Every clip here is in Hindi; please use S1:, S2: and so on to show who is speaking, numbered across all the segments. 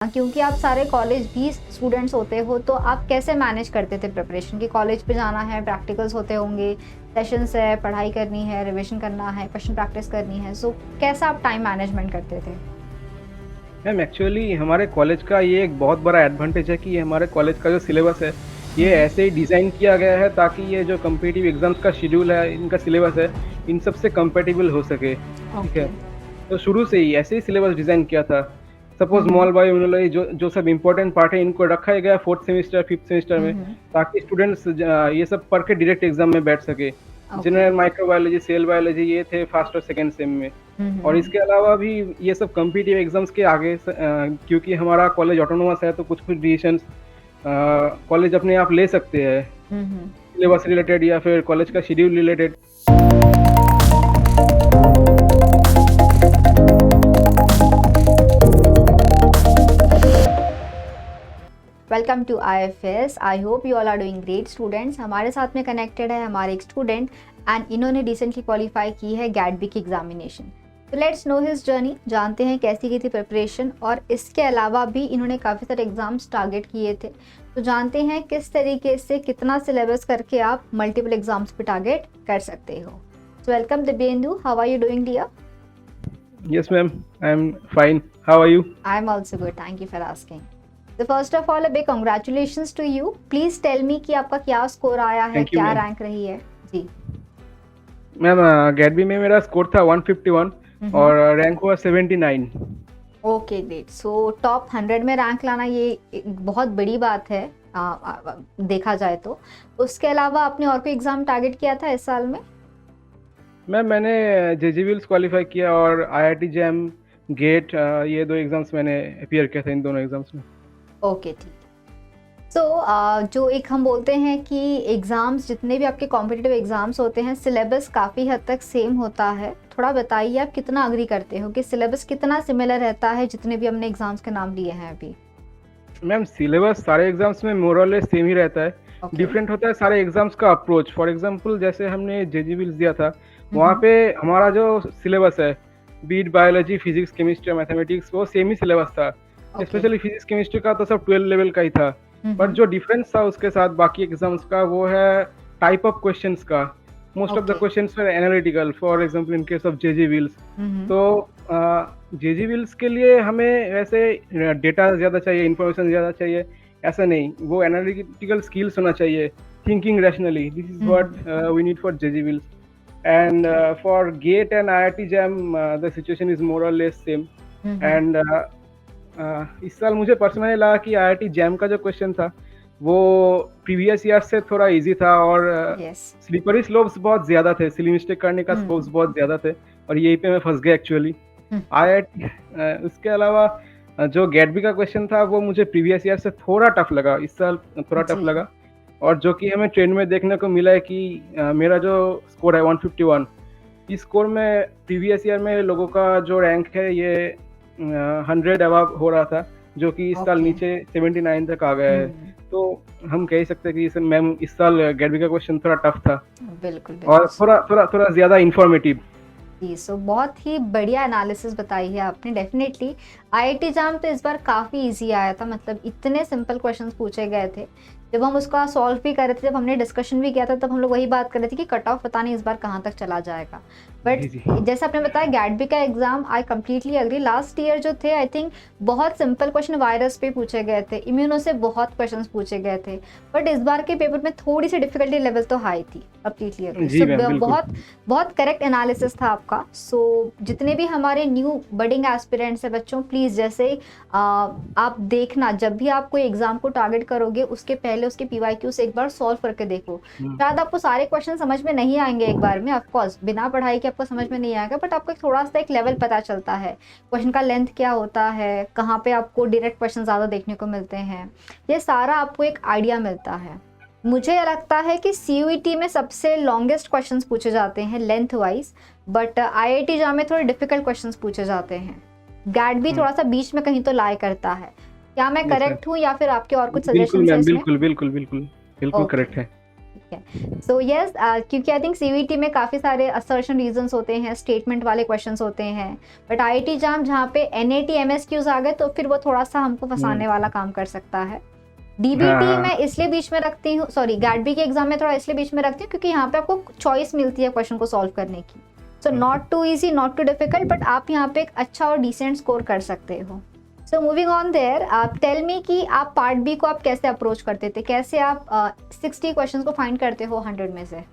S1: क्योंकि आप सारे कॉलेज भी स्टूडेंट्स होते हो, तो आप कैसे मैनेज करते थे प्रिपरेशन की? कॉलेज पे जाना है, प्रैक्टिकल्स होते होंगे, सेशंस है, पढ़ाई करनी है, रिवीजन करना है, क्वेश्चन प्रैक्टिस करनी है, सो कैसा आप टाइम मैनेजमेंट करते थे?
S2: मैम एक्चुअली हमारे कॉलेज का ये एक बहुत बड़ा एडवांटेज है कि हमारे कॉलेज का जो सिलेबस है ये ऐसे ही डिज़ाइन किया गया है ताकि ये जो कम्पिटिटिव एग्जाम्स का शेड्यूल है, इनका सिलेबस है, इन सब से कंपेटिबल हो सके। ठीक है,
S1: ओके।
S2: तो शुरू से ही ऐसे ही सिलेबस डिज़ाइन किया था। सपोज
S1: हम्म।
S2: मॉल बायोइम्यूनोलॉजी जो जो सब इम्पोर्टेंट पार्ट है इनको रखा ही गया फोर्थ सेमेस्टर फिफ्थ सेमेस्टर में,
S1: हम्म।
S2: ताकि स्टूडेंट्स ये सब पढ़ के डायरेक्ट एग्जाम में बैठ सके।
S1: Okay.
S2: General microbiology, cell biology ये थे फर्स्ट और सेकेंड सेम में। और
S1: हम्म।
S2: इसके अलावा भी ये सब कम्पिटिटिव एग्जाम्स के आगे क्योंकि हमारा कॉलेज ऑटोनोमस है तो कुछ कुछ डिसीजंस कॉलेज अपने आप ले सकते हैं,
S1: हम्म।
S2: सिलेबस रिलेटेड या फिर कॉलेज का schedule related.
S1: Welcome to IFS। I hope you all are doing great students. हमारे साथ में कनेक्टेड है हमारे एक स्टूडेंट एंड इन्होंने रिसेंटली क्वालिफाई की है गैट बी की एग्जामिनेशन। तो लेट्स नो हिज जर्नी, जानते हैं कैसी की थी प्रिपरेशन, और इसके अलावा भी इन्होंने काफ़ी सारे एग्जाम्स टारगेट किए थे। तो जानते हैं किस तरीके से कितना सिलेबस करके आप मल्टीपल एग्जाम्स पे टारगेट कर सकते हो। So welcome Dibyendu, how are you doing dear?
S2: Yes ma'am, I am fine, how are you?
S1: I am also good, thank you for asking. तो first of all a big congratulations to you. Please tell me कि आपका क्या स्कोर आया है,
S2: थैंक यू
S1: क्या
S2: मैम।
S1: रैंक रही है जी?
S2: मैम गेट बी में मेरा स्कोर था 151 और रैंक हुआ 79।
S1: Okay great. सो टॉप 100 में रैंक लाना ये एक बहुत बड़ी बात है, देखा जाए तो। उसके अलावा आपने और कोई एग्जाम टारगेट किया था इस साल में?
S2: मैम मैंने जेजीविल्स क्वालिफाई किया और आईआईटी जैम गेट, ये दो एग्जाम्स मैंने अपीयर किया था इन दोनों एग्जाम्स में।
S1: ओके ठीक है। सो जो एक हम बोलते हैं कि एग्ज़ाम्स, जितने भी आपके कॉम्पिटिटिव एग्ज़ाम्स होते हैं, सिलेबस काफ़ी हद तक सेम होता है। थोड़ा बताइए आप कितना अग्री करते हो कि सिलेबस कितना सिमिलर रहता है जितने भी हमने एग्ज़ाम्स के नाम लिए हैं अभी?
S2: मैम सिलेबस सारे एग्जाम्स में मोर और लेस सेम ही रहता है।
S1: ओके।
S2: डिफरेंट होता है सारे एग्जाम्स का अप्रोच। फॉर एग्जांपल जैसे हमने जेजीविल्स दिया था, वहाँ पे हमारा जो सिलेबस है, BET biology, physics, chemistry, mathematics, वो सेम ही सिलेबस था। स्पेशली फिजिक्स केमिस्ट्री का तो सब 12 लेवल का ही था। बट जो डिफरेंस था उसके साथ बाकी एग्जाम्स का, वो है टाइप ऑफ क्वेश्चंस का। Most of the questions were analytical, for example in case of जेजीविल्स। तो जेजीविल्स के लिए हमें वैसे डेटा ज़्यादा चाहिए, इंफॉर्मेशन ज़्यादा चाहिए, ऐसा नहीं। वो एनालिटिकल स्किल्स होना चाहिए, thinking rationally. This is what we need for जेजीविल्स। And for GATE and IIT JAM, the situation is more or less same. And इस साल मुझे पर्सनली लगा कि IIT JAM का जो क्वेश्चन था वो प्रीवियस ईयर से थोड़ा इजी था और स्लीपरी स्लोप्स बहुत ज़्यादा थे, सिली मिस्टेक करने का स्कोप्स बहुत ज़्यादा थे, और यहीं पे मैं फंस गया एक्चुअली। IIT उसके अलावा जो गेट बी का क्वेश्चन था वो मुझे प्रीवियस ईयर से थोड़ा टफ लगा, इस साल थोड़ा टफ लगा। और जो कि हमें ट्रेंड में देखने को मिला है कि मेरा जो स्कोर है 151, इस स्कोर में प्रीवियस ईयर में लोगों का जो रैंक है ये 100 अबव हो रहा था, जो कि इस साल नीचे 79 तक आ गया है। तो हम कह सकते हैं कि मैम इस साल गेट का क्वेश्चन थोड़ा टफ था।
S1: बिल्कुल।
S2: और थोड़ा ज़्यादा इंफॉर्मेटिव।
S1: जी, सो बहुत ही बढ़िया एनालिसिस बताई है आपने। डेफिनेटली IIT JAM तो इस बार काफ़ी इजी आया था, मतलब इतने सिंपल क्वेश्चंस पूछे गए थे। जब हम उसका सॉल्व भी कर रहे थे, जब हमने डिस्कशन भी किया था, तब हम लोग वही बात कर रहे थे कि कट ऑफ पता नहीं इस बार कहाँ तक चला जाएगा। बट जैसे आपने बताया गैट बी का exam, I completely agree. Last year जो थे, आई थिंक बहुत सिंपल क्वेश्चन वायरस पे पूछे गए थे, इम्यूनो से बहुत क्वेश्चन पूछे गए थे। बट इस बार के पेपर में थोड़ी सी डिफिकल्टी लेवल तो हाई थी। Completely agree. बहुत करेक्ट एनालिसिस था आपका। सो जितने भी हमारे न्यू बडिंग एस्पिरेंट्स है बच्चों, प्लीज़ जैसे आप देखना, जब भी आप कोई एग्जाम को टारगेट करोगे उसके पहले उसके PYQs एक बार सॉल्व करके देखो। शायद आपको सारे क्वेश्चन समझ में नहीं आएंगे एक बार में, ऑफकोर्स बिना पढ़ाई के आपको समझ में नहीं आएगा, बट आपको थोड़ा सा एक लेवल पता चलता है, क्वेश्चन का लेंथ क्या होता है, कहाँ पे आपको डायरेक्ट क्वेश्चन ज़्यादा देखने को मिलते हैं, ये सारा आपको एक आइडिया मिलता है। मुझे लगता है कि CUET में सबसे लॉन्गेस्ट क्वेश्चंस पूछे जाते हैं length wise, but IIT JAM में थोड़े डिफिकल्ट क्वेश्चंस पूछे जाते हैं। गैट भी थोड़ा सा बीच में कहीं तो लाई करता है। क्या मैं करेक्ट हूँ या फिर आपके और कुछ सजेशन है इसमें?
S2: बिल्कुल करेक्ट है।
S1: ठीक है। सो यस, क्योंकि आई थिंक सीवीटी में काफ़ी सारे असर्शन रीजंस होते हैं, स्टेटमेंट वाले क्वेश्चंस होते हैं, बट आईआईटी जाम जहाँ पे एनएटी एमएसक्यूज आ गए तो फिर वो थोड़ा सा हमको फंसाने वाला काम कर सकता है।
S2: हाँ
S1: डीबीटी
S2: हाँ
S1: मैं इसलिए बीच में रखती हूँ, सॉरी गैटबी के एग्जाम में थोड़ा इसलिए बीच में रखती हूँ क्योंकि यहाँ पे आपको चॉइस मिलती है क्वेश्चन को सॉल्व करने की। So not too easy, not too difficult, but आप यहाँ पे एक अच्छा और डिसेंट स्कोर कर सकते हो। सो मूविंग ऑन देयर, आप टेल मी कि आप पार्ट बी को आप कैसे अप्रोच करते थे, कैसे आप 60 क्वेश्चंस को फाइंड करते हो 100 में से?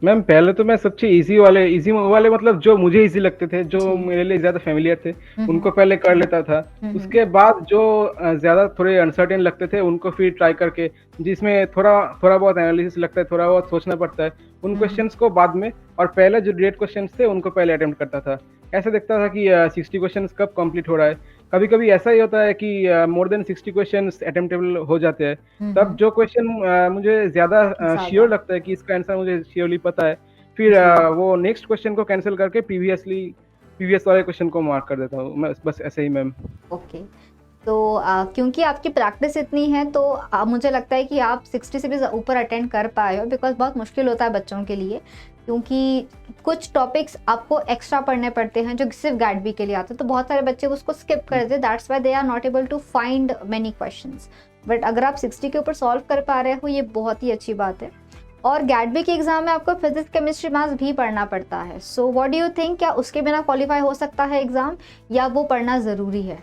S2: मैम, पहले तो मैं सबसे इजी वाले मतलब जो मुझे इजी लगते थे, जो
S1: जी।
S2: मेरे लिए ज़्यादा फ़ैमिलियर थे,
S1: हम्म
S2: उनको पहले कर लेता था। उसके बाद जो ज़्यादा थोड़े अनसर्टेन लगते थे, उनको फिर ट्राई करके, जिसमें थोड़ा थोड़ा बहुत एनालिसिस लगता है, थोड़ा बहुत सोचना पड़ता है, उन क्वेश्चंस को बाद में, और पहले जो डायरेक्ट क्वेश्चंस थे, उनको पहले अटेम्प्ट करता था। ऐसे देखता था कि 60 क्वेश्चंस कब कंप्लीट हो रहा है। कभी-कभी ऐसा ही होता है कि मोर देन 60 क्वेश्चंस अटेम्प्टेबल हो जाते हैं। तब जो क्वेश्चन मुझे ज़्यादा
S1: ज़्यादा।
S2: श्योर लगता है कि इसका आंसर मुझे श्योरली पता है, फिर
S1: जी।
S2: वो नेक्स्ट क्वेश्चन को कैंसिल करके प्रीवियस वाले क्वेश्चन को मार्क कर देता हूँ मैं, बस ऐसे ही मैम।
S1: ओके। तो क्योंकि आपकी प्रैक्टिस इतनी है तो मुझे लगता है कि आप 60 से भी ऊपर अटेंड कर पाए हो, बिकॉज बहुत मुश्किल होता है बच्चों के लिए, क्योंकि कुछ टॉपिक्स आपको एक्स्ट्रा पढ़ने पड़ते हैं जो सिर्फ गैटबी के लिए आते हैं, तो बहुत सारे बच्चे उसको स्किप कर देते, that's why they are not able to find many questions. But अगर आप 60 के ऊपर सॉल्व कर पा रहे हो, ये बहुत ही अच्छी बात है। और गैटबी के एग्जाम में आपको फिजिक्स केमिस्ट्री मैथ्स भी पढ़ना पड़ता है। So what do you think, क्या उसके बिना क्वालिफाई हो सकता है एग्जाम, या वो पढ़ना ज़रूरी है?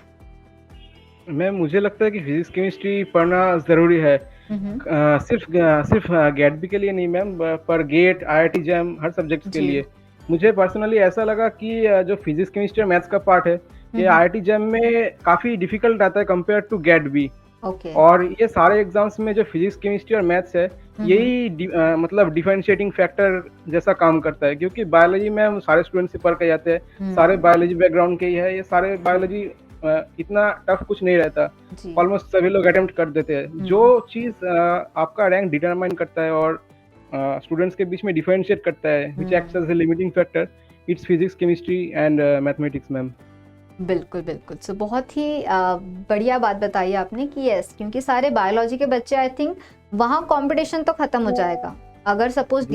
S2: मैम, मुझे लगता है कि फिजिक्स केमिस्ट्री पढ़ना ज़रूरी है। सिर्फ गेट बी के लिए नहीं मैम, पर गेट, आईआईटी जैम, हर सब्जेक्ट्स के
S1: जी।
S2: लिए। मुझे पर्सनली ऐसा लगा कि जो फिजिक्स केमिस्ट्री और मैथ्स का पार्ट है, ये आईआईटी जैम में काफ़ी डिफिकल्ट आता है compare to GATE B.
S1: Okay.
S2: और ये सारे एग्जाम्स में जो फिजिक्स केमिस्ट्री और मैथ्स है, यही मतलब डिफरेंशिएटिंग फैक्टर जैसा काम करता है, क्योंकि बायोलॉजी में हम सारे स्टूडेंट्स से पढ़ के जाते हैं, सारे बायोलॉजी बैकग्राउंड के ही है, ये सारे बायोलॉजी इतना टफ कुछ नहीं रहता,
S1: जी।
S2: ऑलमोस्ट सभी लोग अटेम्प्ट कर देते हैं। जो चीज़ आपका रैंक डिटरमाइन करता है और स्टूडेंट्स के बीच में डिफरेंशिएट करता है, which acts as a limiting factor, it's physics chemistry and mathematics ma'am.
S1: बिल्कुल, बिल्कुल। सो बहुत ही बढ़िया बात बताई आपने कि यस, क्योंकि सारे बायोलॉजी के बच्चे, आई थिंक वहाँ कॉम्पिटिशन तो खत्म हो जाएगा। अगर सपोज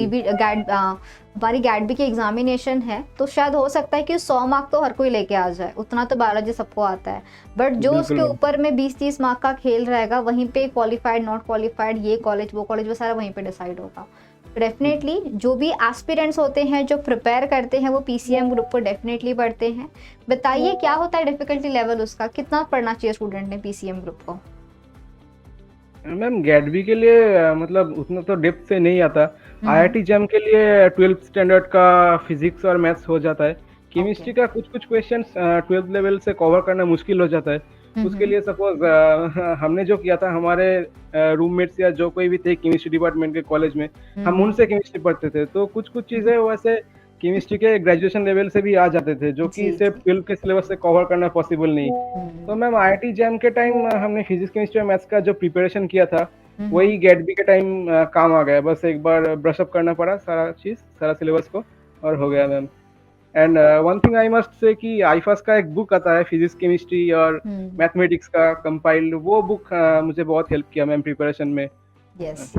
S1: हमारी गैटबी की एग्जामिनेशन है तो शायद हो सकता है कि 100 मार्क तो हर कोई लेके आ जाए, उतना तो बायोलॉजी सबको आता है, बट जो
S2: बिल्कुल
S1: उसके
S2: मैम।
S1: ऊपर में 20-30 मार्क का खेल रहेगा, वहीं पे क्वालिफाइड, नॉट क्वालिफाइड, ये कॉलेज वो कॉलेज, वो सारा वहीं पे डिसाइड होगा। डेफिनेटली जो भी एस्पिरेंट्स होते हैं जो प्रिपेयर करते हैं, वो पीसीएम ग्रुप को डेफिनेटली पढ़ते हैं। बताइए क्या होता है डिफिकल्टी लेवल उसका, कितना पढ़ना चाहिए स्टूडेंट ने पीसीएम ग्रुप को?
S2: मैम, गेट के लिए मतलब उतना तो डेप्थ से नहीं आता। आईआईटी जैम के लिए 12th स्टैंडर्ड का फिजिक्स और मैथ्स हो जाता है। केमिस्ट्री का कुछ कुछ क्वेश्चंस 12th लेवल से कवर करना मुश्किल हो जाता है। उसके लिए सपोज हमने जो किया था, हमारे रूममेट्स या जो कोई भी थे केमिस्ट्री डिपार्टमेंट के कॉलेज में, हम उनसे केमिस्ट्री पढ़ते थे, तो कुछ कुछ चीज़ें वैसे केमिस्ट्री के ग्रेजुएशन लेवल से भी आ जाते थे, जो कि
S1: जी,
S2: सिर्फ 12th के सिलेबस से कवर करना पॉसिबल नहीं। तो मैम, आईआईटी जैम के टाइम हमने फिजिक्स केमिस्ट्री और मैथ्स का जो प्रिपरेशन किया था, वही गेट बी के टाइम काम आ गया। बस एक बार ब्रश अप करना पड़ा सारा सिलेबस को, और हो गया ma'am. And one thing I must say कि आईफास का एक बुक आता है फिजिक्स केमिस्ट्री और मैथमेटिक्स का कंपाइल्ड, वो बुक मुझे बहुत हेल्प किया मैम प्रिपरेशन में।
S1: यस।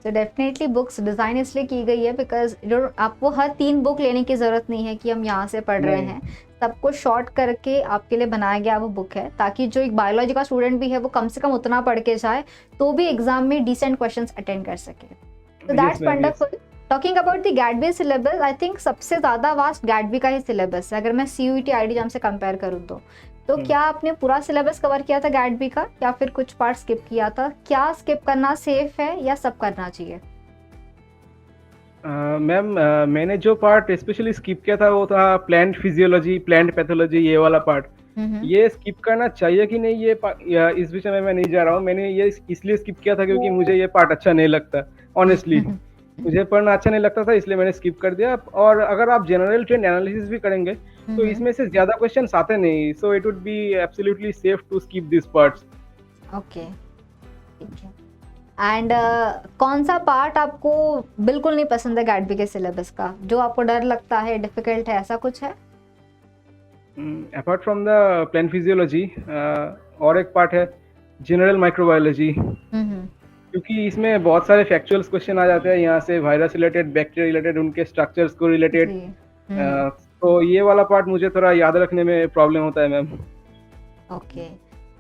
S1: तो डेफिनेटली बुक्स डिज़ाइन इसलिए की गई है बिकॉज आपको हर 3 बुक लेने की ज़रूरत नहीं है कि हम यहाँ से पढ़ रहे हैं, सबको शॉर्ट करके आपके लिए बनाया गया वो बुक है, ताकि जो एक बायोलॉजी का स्टूडेंट भी है वो कम से कम उतना पढ़ के जाए तो भी एग्जाम में डिसेंट क्वेश्चंस अटेंड कर सके। तो that's wonderful. Talking about the गैटबी सिलेबस, आई थिंक सबसे ज़्यादा वास्ट गैटबी का ही सिलेबस है, अगर मैं सीयूईटी आईआईटी जाम से कंपेयर करूँ तो क्या आपने पूरा सिलेबस कवर किया था गैटबी का, या फिर कुछ पार्ट स्किप किया था? क्या स्किप करना सेफ है या सब करना चाहिए?
S2: मैम, मैंने जो पार्ट स्पेशली स्किप किया था, वो था प्लांट फिजियोलॉजी, प्लांट पैथोलॉजी, ये वाला पार्ट। ये स्किप करना चाहिए कि नहीं, इस विषय में मैं नहीं जा रहा हूँ। मैंने ये इसलिए स्किप किया था क्योंकि मुझे ये पार्ट अच्छा नहीं लगता, ऑनेस्टली। मुझे पढ़ना अच्छा नहीं लगता था, इसलिए मैंने स्किप कर दिया। और अगर आप जनरल ट्रेंड एनालिसिस भी करेंगे तो इसमें से ज्यादा क्वेश्चंस आते नहीं, so it would be absolutely safe to skip this parts.
S1: Okay, ठीक है। एंड कौन सा पार्ट आपको बिल्कुल नहीं पसंद है गैटबी के सिलेबस का, जो आपको डर लगता है, डिफिकल्ट है, ऐसा कुछ है?
S2: Apart from the plant physiology, और एक पार्ट है जनरल माइक्रोबायोलॉजी। क्योंकि इसमें बहुत सारे फैक्चुअल्स क्वेश्चन आ जाते हैं, यहाँ से वायरस रिलेटेड, बैक्टीरिया रिलेटेड, उनके स्ट्रक्चर्स को रिलेटेड।
S1: जी। हुँ,
S2: तो ये वाला पार्ट मुझे थोड़ा याद रखने में प्रॉब्लम होता है मैम।
S1: ओके।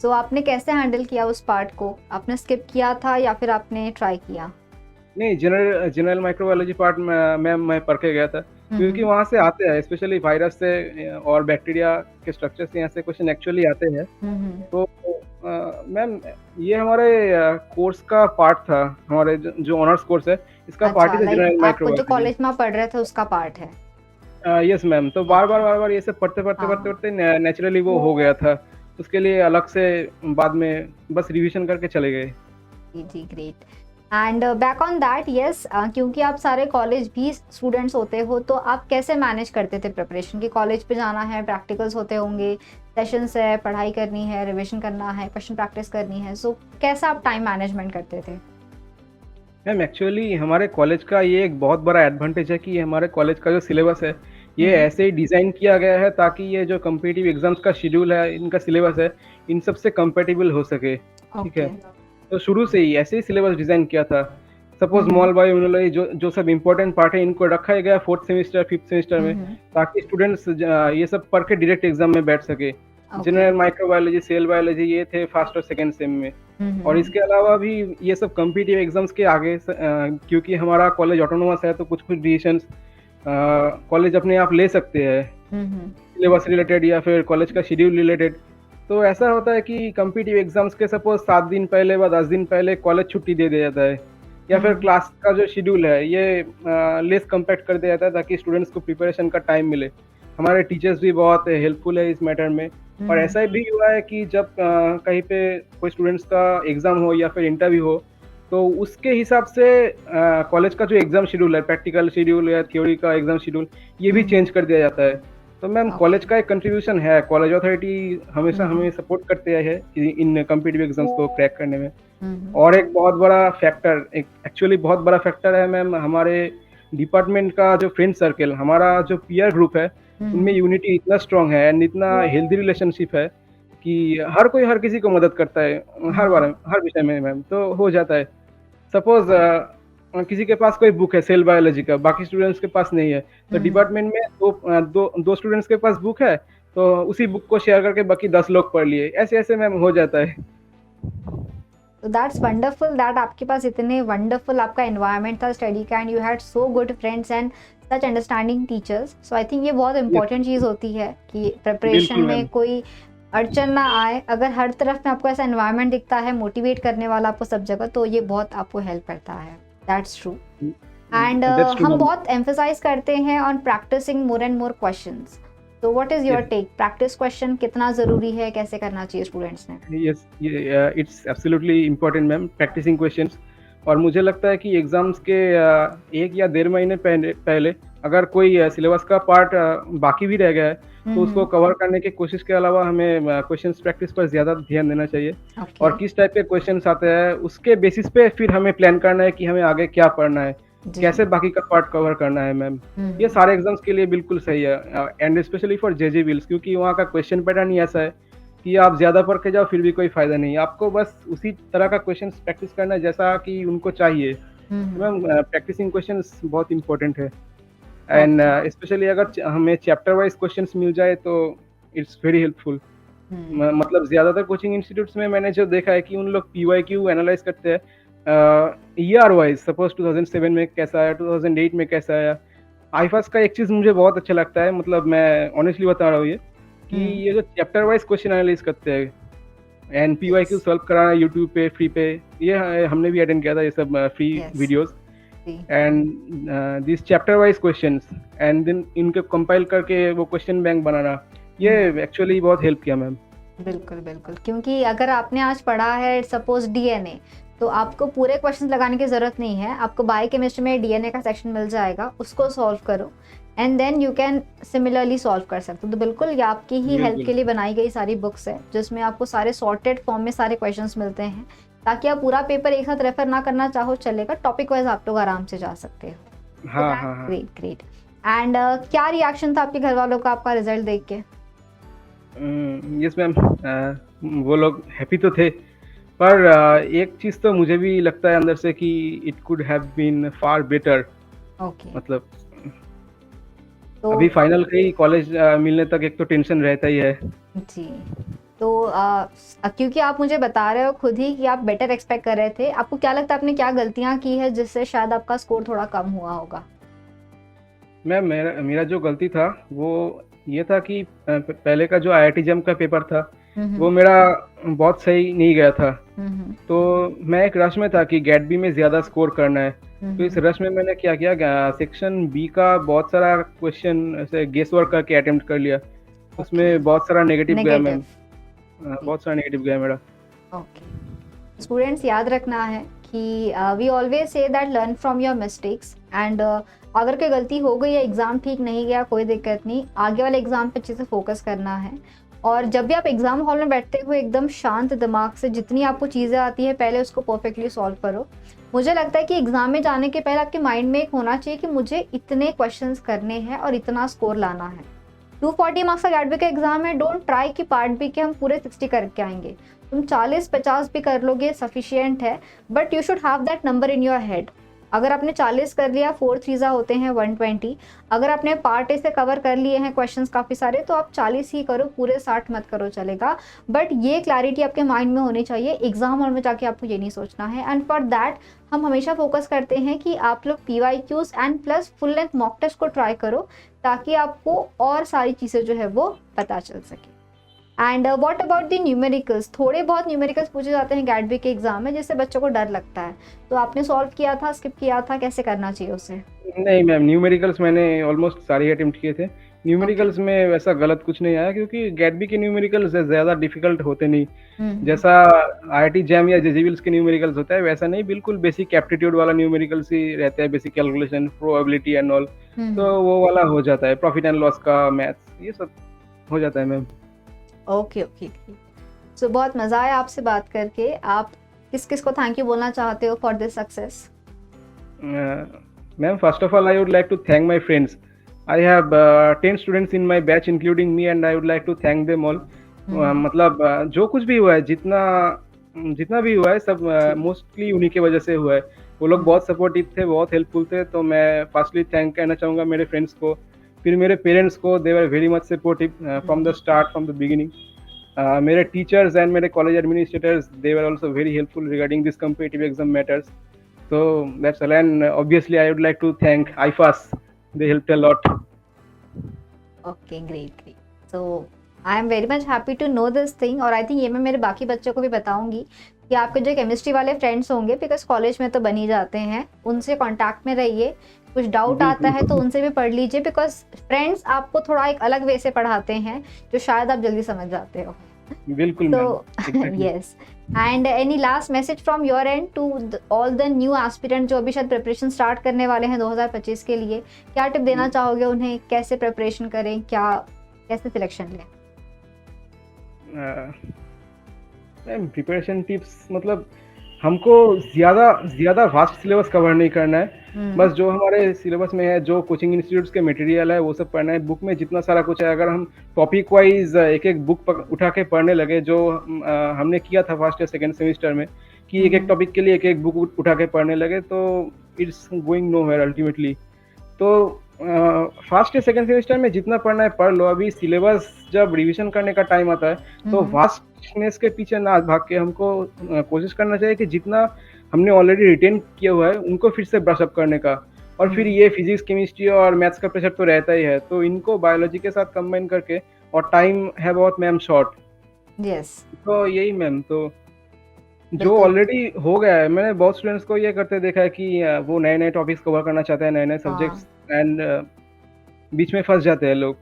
S1: तो आपने कैसे हैंडल किया उस पार्ट को? आपने स्किप किया था या फिर आपने ट्राई किया?
S2: नहीं, जनरल जनरल माइक्रोबायोलॉजी पार्ट में मैम मैं पढ़ के गया था,
S1: हुँ,
S2: क्योंकि
S1: हुँ।
S2: वहाँ से आते हैं स्पेशली वायरस से और बैक्टीरिया के स्ट्रक्चर से यहाँ से क्वेश्चन एक्चुअली आते हैं।
S1: हुँ, हुँ।
S2: तो मैम ये हमारे कोर्स का पार्ट था, हमारे जो ऑनर्स कोर्स है, इसका पार्ट ही
S1: अच्छा,
S2: था
S1: लाइक
S2: जनरल
S1: आप जो
S2: माइक्रोबायोलॉजी।
S1: कॉलेज में आप पढ़ रहे थे उसका पार्ट है।
S2: यस मैम, तो
S1: ओके,
S2: बार-बार ये सब पढ़ते-पढ़ते
S1: हाँ।
S2: पढ़ते-पढ़ते ने नेचुरली वो हो गया था। उसके लिए अलग से बाद में बस रिवीजन करके चले गए।
S1: जी, जी, great. And back on that yes, क्योंकि आप सारे कॉलेज भी स्टूडेंट्स होते हो, तो आप कैसे मैनेज करते थे प्रिपरेशन? कि कॉलेज पे जाना है, प्रैक्टिकल्स होते होंगे, सेशंस है, पढ़ाई करनी है, रिविजन करना है, क्वेश्चन प्रैक्टिस करनी है, सो कैसा आप टाइम मैनेजमेंट करते थे?
S2: मैम एक्चुअली हमारे कॉलेज का ये एक बहुत बड़ा एडवांटेज है कि हमारे कॉलेज का जो सिलेबस है, ये
S1: हुँ,
S2: ऐसे ही डिज़ाइन किया गया है ताकि ये जो कॉम्पिटिटिव एग्ज़ाम्स का शेड्यूल है, इनका सिलेबस है, इन सब से कंपैटिबल हो सके, ठीक है?
S1: ओके।
S2: तो शुरू से ही ऐसे ही सिलेबस डिज़ाइन किया था।
S1: हुँ,
S2: सपोज़
S1: हुँ।
S2: मॉल बायोइम्यूनोलॉजी जो जो सब इम्पोर्टेंट पार्ट है, इनको रखा ही गया 4th सेमेस्टर, 5th सेमेस्टर
S1: हुँ,
S2: में,
S1: हुँ।
S2: ताकि स्टूडेंट्स ये सब पढ़ के डायरेक्ट एग्ज़ाम में बैठ सके।
S1: Okay.
S2: General microbiology, cell biology ये थे फर्स्ट और सेकंड सेम में।
S1: हुँ,
S2: और
S1: हुँ।
S2: इसके अलावा भी ये सब कॉम्पिटिटिव एग्ज़ाम्स के आगे क्योंकि हमारा कॉलेज ऑटोनोमस है, तो कुछ-कुछ डिसीजंस कॉलेज अपने आप ले सकते हैं,
S1: हुँ, हुँ।
S2: सिलेबस रिलेटेड या फिर कॉलेज का शेड्यूल रिलेटेड। तो ऐसा होता है कि कॉम्पिटिटिव एग्ज़ाम्स के सपोज़ 7 दिन पहले व 10 दिन पहले कॉलेज छुट्टी दे दिया जाता है, या
S1: हुँ,
S2: फिर
S1: हुँ।
S2: क्लास का जो शेड्यूल है ये लेस कॉम्पैक्ट कर दिया जाता है ताकि स्टूडेंट्स को प्रिपरेशन का टाइम मिले। हमारे टीचर्स भी बहुत हेल्पफुल है इस मैटर में।
S1: हुँ,
S2: और
S1: हुँ।
S2: ऐसा भी हुआ है कि जब कहीं पे कोई स्टूडेंट्स का एग्ज़ाम हो या फिर इंटरव्यू हो, तो उसके हिसाब से कॉलेज का जो एग्ज़ाम शेड्यूल है, प्रैक्टिकल शेड्यूल या थ्योरी का एग्ज़ाम शेड्यूल, ये भी
S1: हुँ, हुँ।
S2: चेंज कर दिया जाता है। तो मैम
S1: ओके।
S2: कॉलेज का एक कंट्रीब्यूशन है, कॉलेज अथॉरिटी
S1: हुँ,
S2: हमेशा
S1: हुँ।
S2: हमें सपोर्ट करते आए है कि इन कॉम्पिटिटिव एग्ज़ाम्स को क्रैक करने में।
S1: हुँ, हुँ।
S2: और एक बहुत बड़ा फैक्टर, एक एक्चुअली बहुत बड़ा फैक्टर है मैम, हमारे डिपार्टमेंट का जो फ्रेंड सर्कल, हमारा जो पीयर ग्रुप है,
S1: हुँ,
S2: उनमें
S1: हुँ।
S2: यूनिटी इतना स्ट्रॉन्ग है एंड इतना हेल्दी रिलेशनशिप है कि हर कोई हर किसी को मदद करता है,
S1: हुँ,
S2: हर
S1: हुँ।
S2: बार हर विषय में मैम, तो हो जाता है। सपोज़ किसी के पास कोई बुक है सेल बायोलॉजी का, बाकी स्टूडेंट्स के पास नहीं है, तो
S1: हुँ, हुँ।
S2: डिपार्टमेंट में 2 स्टूडेंट्स के पास बुक है, तो उसी बुक को शेयर करके बाकी 10 लोग पढ़ लिए। ऐसे-ऐसे मैम हो जाता है।
S1: तो दैट्स वंडरफुल दैट आपके पास इतने वंडरफुल आपका एनवायरनमेंट था स्टडी का and you had so good friends and such understanding teachers. So I think ये बहुत
S2: यस,
S1: इंपॉर्टेंट चीज़ होती है कि प्रिपरेशन
S2: बिल्कुल
S1: में
S2: मैम।
S1: कोई अड़चन ना आए। अगर हर तरफ में आपको ऐसा एनवायरनमेंट दिखता है मोटिवेट करने वाला आपको सब जगह, तो ये बहुत आपको हेल्प करता है। That's true. And
S2: that's true
S1: हम
S2: मैम।
S1: बहुत एम्फेसाइज करते हैं on practising more and more questions. तो what is your
S2: yes.
S1: Take? Practice question कितना ज़रूरी है, कैसे करना चाहिए स्टूडेंट्स ने?
S2: Yes, yeah it's absolutely important ma'am, practicing questions. और मुझे लगता है कि एग्ज़ाम्स के 1 या डेढ़ महीने पहले पहले अगर कोई सिलेबस का पार्ट बाकी भी रह गया है,
S1: हुँ,
S2: तो उसको
S1: हुँ।
S2: कवर करने की कोशिश के अलावा हमें क्वेश्चंस प्रैक्टिस पर ज़्यादा ध्यान देना चाहिए।
S1: ओके।
S2: और किस टाइप के क्वेश्चंस आते हैं, उसके बेसिस पे फिर हमें प्लान करना है कि हमें आगे क्या पढ़ना है,
S1: जी।
S2: कैसे बाकी का पार्ट कवर करना है मैम।
S1: हुँ,
S2: ये
S1: हुँ।
S2: सारे एग्ज़ाम्स के लिए बिल्कुल सही है and specially for JEE mains, क्योंकि वहाँ का क्वेश्चन पैटर्न ही ऐसा है कि आप ज़्यादा पढ़ के जाओ फिर भी कोई फ़ायदा नहीं है। आपको बस उसी तरह का क्वेश्चंस प्रैक्टिस करना है जैसा कि उनको चाहिए।
S1: हुँ,
S2: तो
S1: हुँ।
S2: मैम प्रैक्टिसिंग क्वेश्चंस बहुत इम्पोर्टेंट है एंड
S1: ओके।
S2: स्पेशली अगर हमें चैप्टर वाइज़ क्वेश्चंस मिल जाए तो इट्स वेरी हेल्पफुल।
S1: हुँ।
S2: मतलब ज़्यादातर कोचिंग इंस्टीट्यूट्स में मैंने जो देखा है कि उन लोग पीवाईक्यू एनालाइज़ करते हैं ईआर वाइज़, सपोज़ 2007 में कैसा आया, 2008 में कैसा आया। आईफास का एक चीज़ मुझे बहुत अच्छा लगता है, मतलब मैं ऑनेस्टली बता रहा हूँ ये, कि
S1: हुँ।
S2: ये जो चैप्टर वाइज़ क्वेश्चन एनालाइज़ करते हैं एंड पीवाईक्यू
S1: यस,
S2: सॉल्व कराना यूट्यूब पे फ्री पे, ये हमने भी अटेंड किया था ये सब फ्री
S1: यस।
S2: वीडियोज़
S1: जी।
S2: And this chapter wise questions and then इनको कंपाइल करके वो क्वेश्चन बैंक बनाना, ये
S1: हुँ।
S2: एक्चुअली बहुत हेल्प किया मैम।
S1: बिल्कुल, बिल्कुल। क्योंकि अगर आपने आज पढ़ा है सपोज़ डीएनए, तो आपको पूरे क्वेश्चंस लगाने की ज़रूरत नहीं है। आपको बायोकेमिस्ट्री में डीएनए का सेक्शन मिल जाएगा, उसको सॉल्व करो and then you can similarly solve कर सकते हो। तो बिल्कुल ये आपकी ही हेल्प
S2: बिल्कुल।
S1: के लिए बनाई गई सारी बुक्स है, जिसमें आपको सारे सॉर्टेड फॉर्म में सारे क्वेश्चंस मिलते हैं, ताकि आप पूरा पेपर एक साथ रेफर ना करना चाहो चलेगा, टॉपिक वाइज़ आप लोग आराम से जा सकते हो। तो
S2: हाँ, हाँ,
S1: दैट्स
S2: हाँ।
S1: Great, great. एंड क्या रिएक्शन था आपके घरवालों का आपका रिज़ल्ट देख के?
S2: यस मैम, वो लोग हैप्पी तो थे पर एक चीज़ तो मुझे भी लगता है अंदर से कि it could have been far better.
S1: Okay.
S2: मतलब
S1: तो
S2: अभी फाइनल का ही कॉलेज मिलने तक एक तो टेंशन रहता ही है।
S1: जी। तो क्योंकि आप मुझे बता रहे हो खुद ही कि आप बेटर एक्सपेक्ट कर रहे थे, आपको क्या लगता है आपने क्या गलतियाँ की है जिससे शायद आपका स्कोर थोड़ा कम हुआ होगा?
S2: मेरा मेरा जो गलती था वो ये था कि पहले का जो आईआईटी जेईई का पेपर था
S1: हुँ,
S2: वो
S1: हुँ।
S2: मेरा बहुत सही नहीं गया था।
S1: हुँ, हुँ।
S2: तो मैं एक रश में था कि गेट बी में ज़्यादा स्कोर करना है।
S1: हुँ,
S2: तो इस
S1: हुँ।
S2: रश में मैंने क्या किया, सेक्शन बी का बहुत सारा क्वेश्चन ऐसे गेस वर्क करके अटेम्प्ट कर लिया।
S1: ओके।
S2: उसमें बहुत सारा नेगेटिव गया
S1: नेगेटिव।
S2: मैम।
S1: जी।
S2: बहुत सारा नेगेटिव गया मेरा।
S1: ओके। स्टूडेंट्स याद रखना है कि we always say that learn from your mistakes and अगर कोई गलती हो गई या एग्ज़ाम ठीक नहीं गया कोई दिक्कत नहीं, आगे वाले एग्ज़ाम पे अच्छे से फोकस करना है। और जब भी आप एग्ज़ाम हॉल में बैठते हुए एकदम शांत दिमाग से जितनी आपको चीज़ें आती है पहले उसको परफेक्टली सॉल्व करो। मुझे लगता है कि एग्ज़ाम में जाने के पहले आपके माइंड में एक होना चाहिए कि मुझे इतने क्वेश्चंस करने हैं और इतना स्कोर लाना है। 240 मार्क्स का गैट बी का एग्जाम है, डोंट ट्राई कि पार्ट बी के हम पूरे 60 करके आएंगे। तुम 40-50 भी कर लोगे सफिशियंट है, but you should have that number in your head. अगर आपने 40 कर लिया, 4 थ्रीज़ा होते हैं 120। अगर आपने पार्ट ए से कवर कर लिए हैं क्वेश्चंस काफ़ी सारे तो आप 40 ही करो, पूरे 60 मत करो चलेगा। बट ये क्लैरिटी आपके माइंड में होनी चाहिए, एग्जाम हॉल में जाके आपको ये नहीं सोचना है। एंड फॉर दैट हम हमेशा फोकस करते हैं कि आप लोग PYQs and plus full length mock test को ट्राई करो ताकि आपको और सारी चीज़ें जो है वो पता चल सके। And what about the numericals, थोड़े बहुत न्यूमेरिकल्स पूछे जाते हैं गैट बी के एग्जाम में जिससे बच्चों को डर लगता है, तो आपने सॉल्व किया था, स्किप किया था, कैसे करना चाहिए उसे?
S2: नहीं मैम, न्यूमेरिकल्स मैंने ऑलमोस्ट सारे ही अटेम्प्ट किए थे।
S1: ओके।
S2: न्यूमेरिकल्स में वैसा गलत कुछ नहीं आया क्योंकि गेट बी के न्यूमेरिकल्स ज़्यादा डिफिकल्ट होते नहीं।
S1: हम्म।
S2: जैसा आईआईटी जेईई या जेईई के न्यूमेरिकल्स होता है वैसा नहीं, बिल्कुल बेसिक एप्टीट्यूड वाला न्यूमेरिकल्स ही रहता है, basic calculation, probability and all. तो वो वाला हो जाता है, प्रॉफिट एंड लॉस का मैथ्स ये सब हो जाता है मैम।
S1: Okay okay. सो बहुत मज़ा आया आपसे बात करके। आप किस किस को थैंक यू बोलना चाहते हो for this success?
S2: Ma'am, first of all, I would like to thank my friends. I have 10 students in my batch, including me, and I would like to thank them all. मतलब जो कुछ भी हुआ है, जितना जितना भी हुआ है, सब
S1: जी।
S2: मोस्टली उन्हीं की वजह से हुआ है। वो लोग बहुत सपोर्टिव थे, बहुत हेल्पफुल थे, तो मैं फर्स्टली थैंक कहना चाहूँगा मेरे फ्रेंड्स को, फिर मेरे पेरेंट्स को, they were very much supportive from the start, from the beginning. मेरे टीचर्स एंड मेरे college administrators, they were also very helpful regarding this competitive exam matters. So that's all, and obviously I would like to thank IFAS. They helped a lot.
S1: Okay, great great. So I am very much happy to know this thing और आई थिंक ये मैं मेरे बाकी बच्चों को भी बताऊंगी कि आपके जो केमिस्ट्री वाले फ्रेंड्स होंगे बिकॉज कॉलेज में तो बन ही जाते हैं, उनसे कांटेक्ट में रहिए। कुछ डाउट आता है तो
S2: बिल्कुल
S1: उनसे भी पढ़ लीजिए बिकॉज फ्रेंड्स आपको थोड़ा एक अलग वे से पढ़ाते हैं जो शायद आप जल्दी समझ जाते हो।
S2: बिल्कुल
S1: So,
S2: ma'am, exactly.
S1: yes. And any last message from your end to all the new aspirant जो अभी शायद प्रिपरेशन स्टार्ट करने वाले हैं 2025 के लिए, क्या टिप देना चाहोगे उन्हें, कैसे प्रिपरेशन करें, क्या कैसे सिलेक्शन लें?
S2: मैम प्रिपरेशन टिप्स मतलब हमको ज़्यादा ज़्यादा वास्ट सिलेबस कवर नहीं करना है। बस जो हमारे सिलेबस में है, जो कोचिंग इंस्टीट्यूट्स के मटेरियल है वो सब पढ़ना है। बुक में जितना सारा कुछ है, अगर हम टॉपिक वाइज एक एक बुक उठा के पढ़ने लगे, जो हमने किया था फर्स्ट या सेकेंड सेमेस्टर में, कि एक एक टॉपिक के लिए एक एक बुक उठा के पढ़ने लगे, तो it's going nowhere ultimately. तो फर्स्ट या सेकेंड सेमेस्टर में जितना पढ़ना है पढ़ लो। अभी सिलेबस जब रिवीजन करने का टाइम आता है तो वास्टनेस के पीछे ना भाग के हमको कोशिश करना चाहिए कि जितना हमने ऑलरेडी रिटेन किया हुआ है उनको फिर से ब्रश अप करने का। और फिर ये फिजिक्स, केमिस्ट्री और मैथ्स का प्रेशर तो रहता ही है, तो इनको बायोलॉजी के साथ कंबाइन करके, और टाइम है बहुत मैम शॉर्ट,
S1: यस,
S2: तो यही मैम। तो जो
S1: बिल्कुल।
S2: ऑलरेडी हो गया है, मैंने बहुत स्टूडेंट्स को ये करते देखा है कि वो नए-नए टॉपिक्स कवर करना चाहते हैं, नए-नए
S1: हाँ।
S2: सब्जेक्ट्स, एंड बीच में फँस जाते हैं लोग।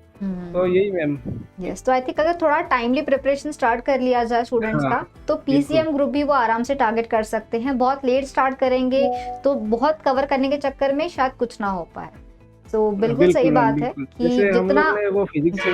S2: तो यही मैम।
S1: यस, तो आई थिंक अगर थोड़ा टाइमली प्रिपरेशन स्टार्ट कर लिया जाए स्टूडेंट्स
S2: हाँ,
S1: का तो
S2: बिल्कुल।
S1: PCM ग्रुप भी वो आराम से टारगेट कर सकते हैं। बहुत लेट स्टार्ट करेंगे तो बहुत कवर करने के चक्कर में शायद कुछ ना हो पाए। तो बिल्कुल सही
S2: बिल्कुल मैम,
S1: बात है
S2: बिल्कुल।
S1: कि
S2: जैसे हम
S1: जितना
S2: लोग ने वो
S1: जी,
S2: फिजिक्स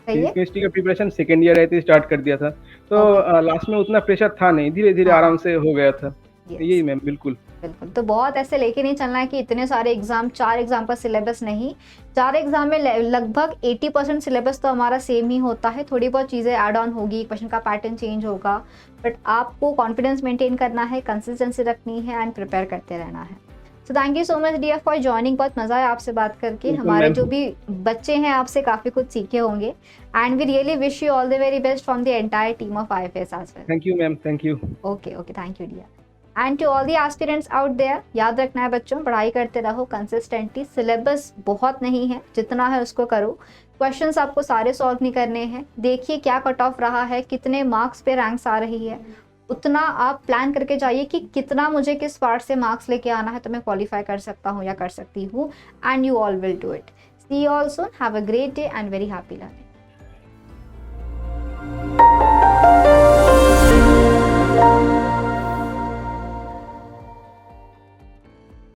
S1: कहिए।
S2: केमिस्ट्री का प्रिपरेशन सेकंड ईयर रहते ही स्टार्ट कर दिया था, तो
S1: ओके।
S2: लास्ट में उतना प्रेशर था नहीं, धीरे-धीरे
S1: हाँ,
S2: आराम से हो गया था। यही मैम, बिल्कुल।
S1: बिल्कुल, तो बहुत ऐसे लेके नहीं चलना है कि इतने सारे एग्ज़ाम, 4 एग्ज़ाम का सिलेबस नहीं, 4 एग्ज़ाम में लगभग 80% सिलेबस तो हमारा सेम ही होता है, थोड़ी बहुत चीज़ें ऐड ऑन होगी, क्वेश्चन का पैटर्न चेंज होगा, बट आपको कॉन्फिडेंस मेंटेन करना है, कंसिस्टेंसी रखनी है एंड प्रिपेयर करते रहना है। So thank you so much dear for joining, बहुत मज़ा आया आपसे बात करके,
S2: बिल्कुल
S1: हमारे
S2: मैम।
S1: जो भी बच्चे हैं आपसे काफ़ी कुछ सीखे होंगे and we really wish you all the very best from the entire team of IFS as well.
S2: Thank you ma'am, thank you.
S1: Okay okay, thank you dear. And to all the aspirants out there, याद रखना है बच्चों, पढ़ाई करते रहो कंसिस्टेंटली, सिलेबस बहुत नहीं है, जितना है उसको करो, क्वेश्चंस आपको सारे सॉल्व नहीं करने हैं, देखिए क्या कट ऑफ रहा है, कितने मार्क्स पे रैंक्स आ रही है, उतना आप प्लान करके जाइए कि कितना मुझे किस पार्ट से मार्क्स लेके आना है तो मैं क्वालिफाई कर सकता हूँ या कर सकती हूँ, and you all will do it. See you all soon, have a great day and very happy learning.